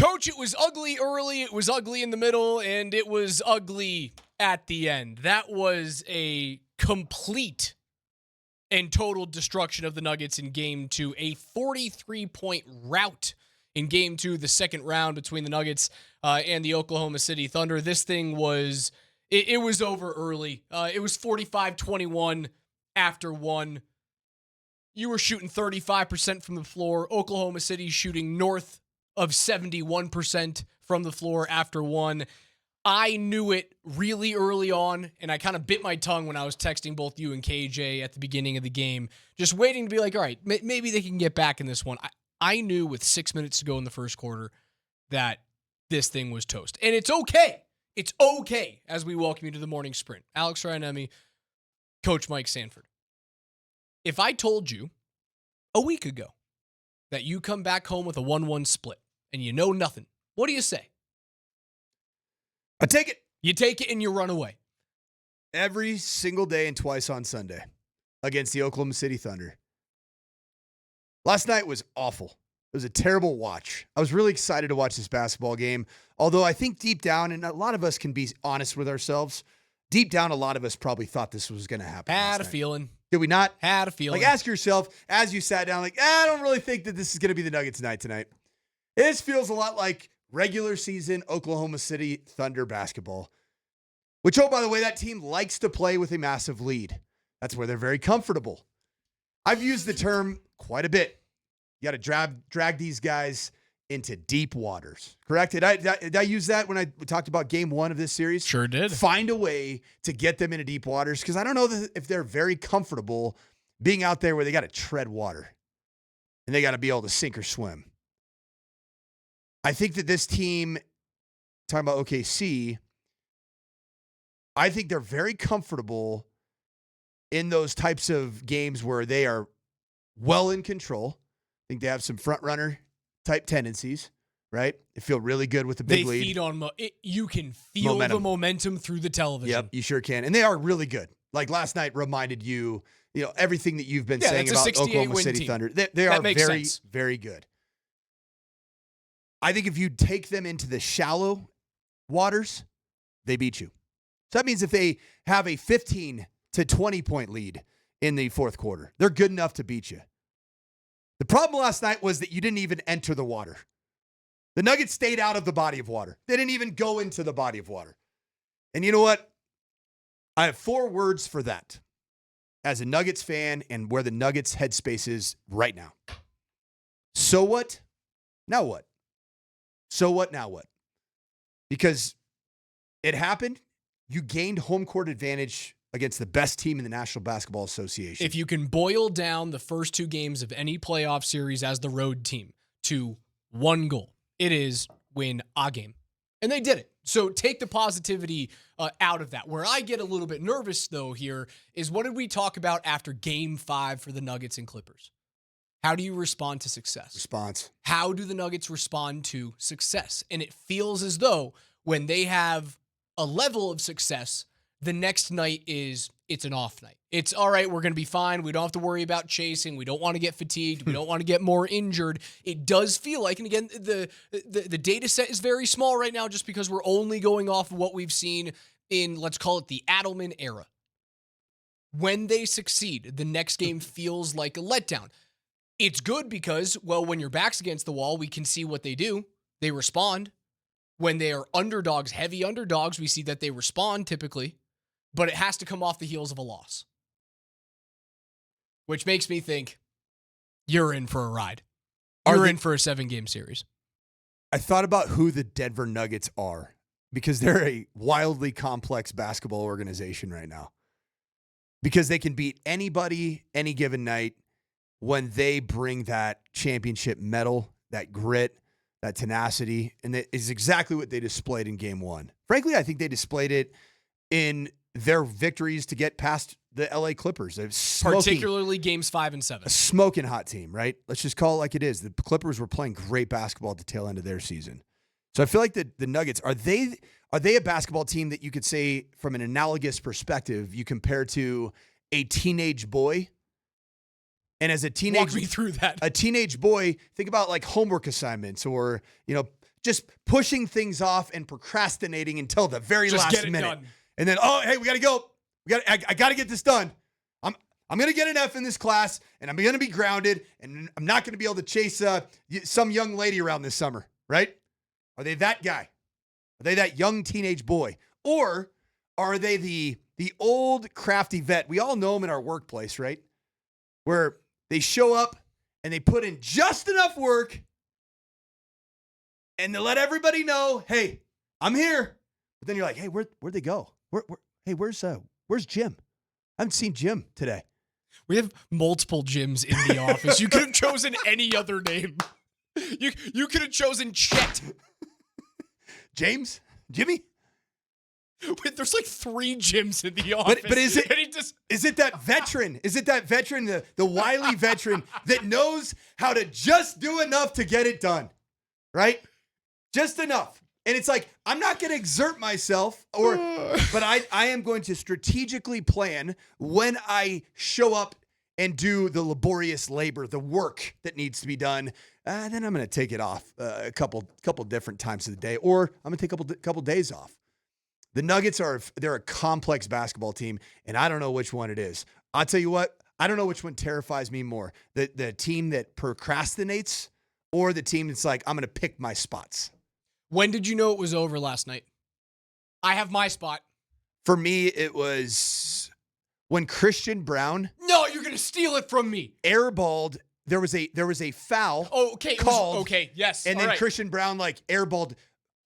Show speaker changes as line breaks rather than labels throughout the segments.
Coach, it was ugly early, it was ugly in the middle, and it was ugly at the end. That was a complete and total destruction of the Nuggets in Game 2. A 43-point rout in Game 2, the second round between the Nuggets and the Oklahoma City Thunder. This thing was, it was over early. It was 45-21 after one. You were shooting 35% from the floor. Oklahoma City shooting north of 71% from the floor after one. I knew it really early on, and I kind of bit my tongue when I was texting both you and KJ at the beginning of the game, just waiting to be like, all right, maybe they can get back in this one. I knew with 6 minutes to go in the first quarter that this thing was toast. And it's okay. It's okay as we welcome you to the morning sprint. Alex Ryanemi, Coach Mike Sanford. If I told you a week ago that you come back home with a 1-1 split and you know nothing, what do you say?
I take it.
You take it and you run away.
Every single day and twice on Sunday against the Oklahoma City Thunder. Last night was awful. It was a terrible watch. I was really excited to watch this basketball game, although I think deep down, and a lot of us can be honest with ourselves, deep down a lot of us probably thought this was going to happen.
Had a feeling.
Did we not?
Had a feeling.
Like, ask yourself, as you sat down, like, I don't really think that this is going to be the Nuggets night tonight. This feels a lot like regular season Oklahoma City Thunder basketball, which, oh, by the way, that team likes to play with a massive lead. That's where they're very comfortable. I've used the term quite a bit. You got to drag these guys into deep waters, correct? Did I use that when I talked about game one of this series?
Sure did.
Find a way to get them into deep waters, because I don't know if they're very comfortable being out there where they got to tread water and they got to be able to sink or swim. I think that this team, talking about OKC, I think they're very comfortable in those types of games where they are well in control. I think they have some front runner type tendencies, right? They feel really good with the big lead.
They feed on you can feel the momentum through the television.
Yep, you sure can. And they are really good. Like last night reminded you, everything that you've been saying about Oklahoma City
team.
Thunder. They are very, very good. I think if you take them into the shallow waters, they beat you. So that means if they have a 15 to 20 point lead in the fourth quarter, they're good enough to beat you. The problem last night was that you didn't even enter the water. The Nuggets stayed out of the body of water. They didn't even go into the body of water. And you know what? I have 4 words for that as a Nuggets fan and where the Nuggets headspace is right now. So what? Now what? So what? Now what? Because it happened. You gained home court advantage against the best team in the National Basketball Association.
If you can boil down the first 2 games of any playoff series as the road team to one goal, it is win a game. And they did it. So take the positivity out of that. Where I get a little bit nervous, though, here is what did we talk about after Game 5 for the Nuggets and Clippers? How do you respond to success?
Response.
How do the Nuggets respond to success? And it feels as though when they have a level of success, the next night it's an off night. It's all right, we're going to be fine. We don't have to worry about chasing. We don't want to get fatigued. We don't want to get more injured. It does feel like, and again, the data set is very small right now just because we're only going off of what we've seen in, let's call it the Adelman era. When they succeed, the next game feels like a letdown. It's good because, well, when your back's against the wall, we can see what they do. They respond. When they are underdogs, heavy underdogs, we see that they respond typically, but it has to come off the heels of a loss. Which makes me think you're in for a ride. You're in for a 7-game series.
I thought about who the Denver Nuggets are because they're a wildly complex basketball organization right now. Because they can beat anybody any given night when they bring that championship medal, that grit, that tenacity, and that is exactly what they displayed in Game 1. Frankly, I think they displayed it in their victories to get past the LA Clippers.
Particularly Games 5 and 7.
A smoking hot team, right? Let's just call it like it is. The Clippers were playing great basketball at the tail end of their season. So I feel like the Nuggets, are they a basketball team that you could say from an analogous perspective, you compare to a teenage boy? And as a teenage,
walk me through that.
A teenage boy, think about like homework assignments or, just pushing things off and procrastinating until the very
Just
last
get it
minute.
done.
And then, oh, hey, we got to go. I got to get this done. I'm going to get an F in this class, and I'm going to be grounded, and I'm not going to be able to chase some young lady around this summer, right? Are they that guy? Are they that young teenage boy? Or are they the old crafty vet? We all know them in our workplace, right? Where they show up and they put in just enough work and they let everybody know, hey, I'm here. But then you're like, hey, where'd they go? Hey, where's Jim? I haven't seen Jim today.
We have multiple Jims in the office. You could have chosen any other name. You could have chosen Chet.
James? Jimmy?
Wait, there's like 3 Jims in the office.
But is it
and he just,
is it that veteran? Is it that veteran, the wily veteran that knows how to just do enough to get it done? Right? Just enough. And it's like, I'm not going to exert myself, but I am going to strategically plan when I show up and do the laborious labor, the work that needs to be done. Then I'm going to take it off a couple different times of the day, or I'm going to take a couple days off. The Nuggets they're a complex basketball team, and I don't know which one it is. I'll tell you what, I don't know which one terrifies me more, the team that procrastinates or the team that's like, I'm going to pick my spots.
when did you know it was over last night? I have my spot.
For me, it was when Christian Brown
No, you're going to steal it from me.
airballed. There was a foul.
Oh, okay.
Called,
okay, yes.
and
all
then
right.
Christian Brown airballed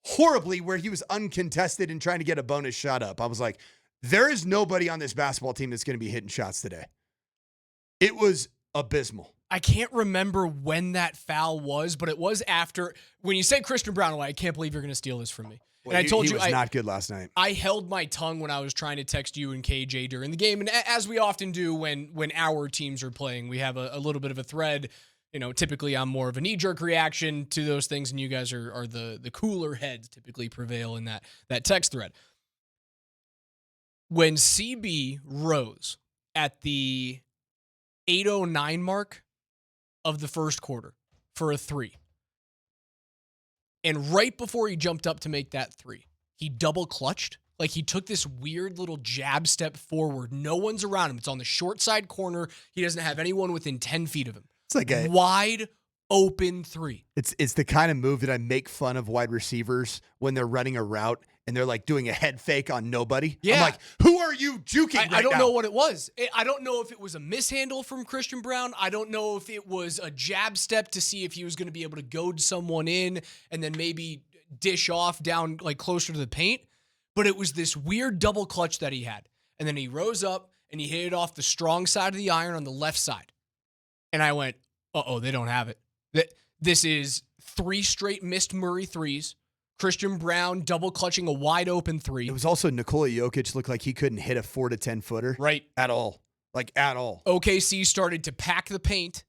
horribly where he was uncontested and trying to get a bonus shot up. I was like, there is nobody on this basketball team that's going to be hitting shots today. It was abysmal.
I can't remember when that foul was, but it was after. When you said Christian Brown, I'm like, I can't believe you're going to steal this from me.
Well,
And I told
he
you
was not good last night.
I held my tongue when I was trying to text you and KJ during the game. And as we often do when our teams are playing, we have a little bit of a thread. You know, typically I'm more of a knee-jerk reaction to those things, and you guys are the cooler heads typically prevail in that text thread. When CB rose at the 8:09 mark of the first quarter for a 3, and right before he jumped up to make that 3, he double clutched. Like he took this weird little jab step forward. No one's around him. It's on the short side corner. He doesn't have anyone within 10 feet of him.
It's like a
wide open 3.
It's the kind of move that I make fun of wide receivers when they're running a route and they're like doing a head fake on nobody.
Yeah.
I'm like, who are you juking right now?
I don't know what it was. I don't know if it was a mishandle from Christian Brown. I don't know if it was a jab step to see if he was going to be able to goad someone in and then maybe dish off down like closer to the paint. But it was this weird double clutch that he had. And then he rose up and he hit it off the strong side of the iron on the left side. And I went, uh-oh, they don't have it. This is 3 straight missed Murray 3s. Christian Brown double clutching a wide open 3.
It was also Nikola Jokic looked like he couldn't hit a 4 to 10 footer.
Right.
At all. Like at all.
OKC started to pack the paint.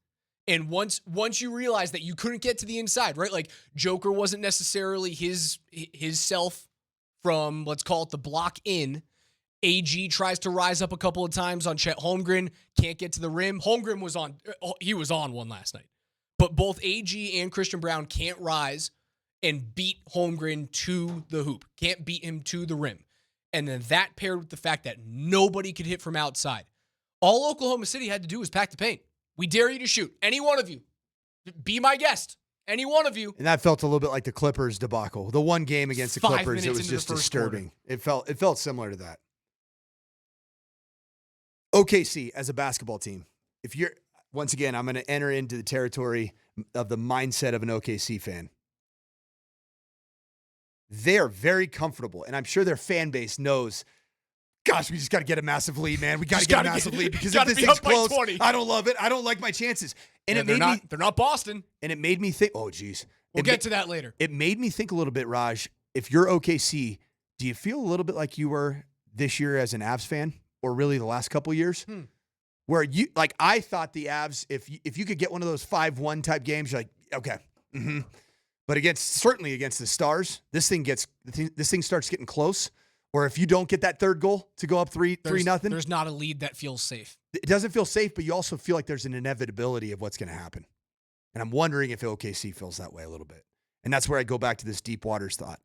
And once you realize that you couldn't get to the inside, right? Like Joker wasn't necessarily his self from, let's call it the block in. AG tries to rise up a couple of times on Chet Holmgren. Can't get to the rim. Holmgren was on one last night. But both AG and Christian Brown can't rise and beat Holmgren to the hoop. Can't beat him to the rim. And then that paired with the fact that nobody could hit from outside. All Oklahoma City had to do was pack the paint. We dare you to shoot. Any one of you. Be my guest. Any one of you.
And that felt a little bit like the Clippers debacle. The one game against the
5
Clippers, it
minutes
was
into the
just
first
disturbing. It felt similar to that. OKC as a basketball team. If you're once again, I'm going to enter into the territory of the mindset of an OKC fan. They're very comfortable, and I'm sure their fan base knows, gosh, we just got to get a massive lead, man. We got to get a massive lead because if this thing's close, I don't love it. I don't like my chances. And
they're not Boston.
And it made me think, oh, geez.
We'll get to that later.
It made me think a little bit, Raj, if you're OKC, do you feel a little bit like you were this year as an Avs fan, or really the last couple of years? Where you, like, I thought the Avs, if you could get one of those 5-1 type games, you're like, okay. Mm-hmm. But certainly against the Stars, this thing starts getting close. Or if you don't get that third goal to go up 3-0,
there's not a lead that feels safe.
It doesn't feel safe, but you also feel like there's an inevitability of what's going to happen. And I'm wondering if OKC feels that way a little bit. And that's where I go back to this deep waters thought.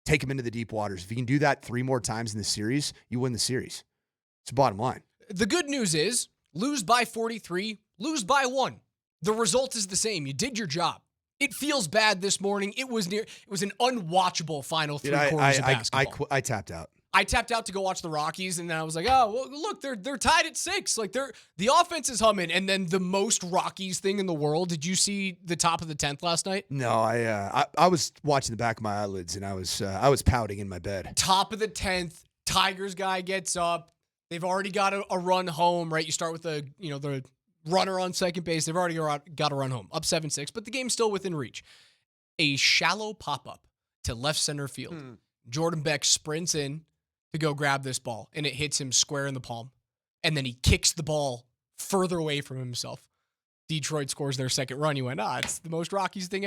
Take them into the deep waters. If you can do that 3 more times in the series, you win the series. It's the bottom line.
The good news is lose by 43, lose by 1. The result is the same. You did your job. It feels bad this morning. It was an unwatchable final 3 quarters of basketball.
I tapped out.
I tapped out to go watch the Rockies, and then I was like, oh, well, look, they're tied at 6. Like, the offense is humming. And then the most Rockies thing in the world. Did you see the top of the 10th last night?
No, I was watching the back of my eyelids, and I was pouting in my bed.
Top of the 10th, Tigers guy gets up. They've already got a run home, right? You start with the runner on second base. They've already got a run home, up 7-6, but the game's still within reach. A shallow pop-up to left center field. Jordan Beck sprints in to go grab this ball, and it hits him square in the palm. And then he kicks the ball further away from himself. Detroit scores their second run. You went, it's the most Rockies thing ever.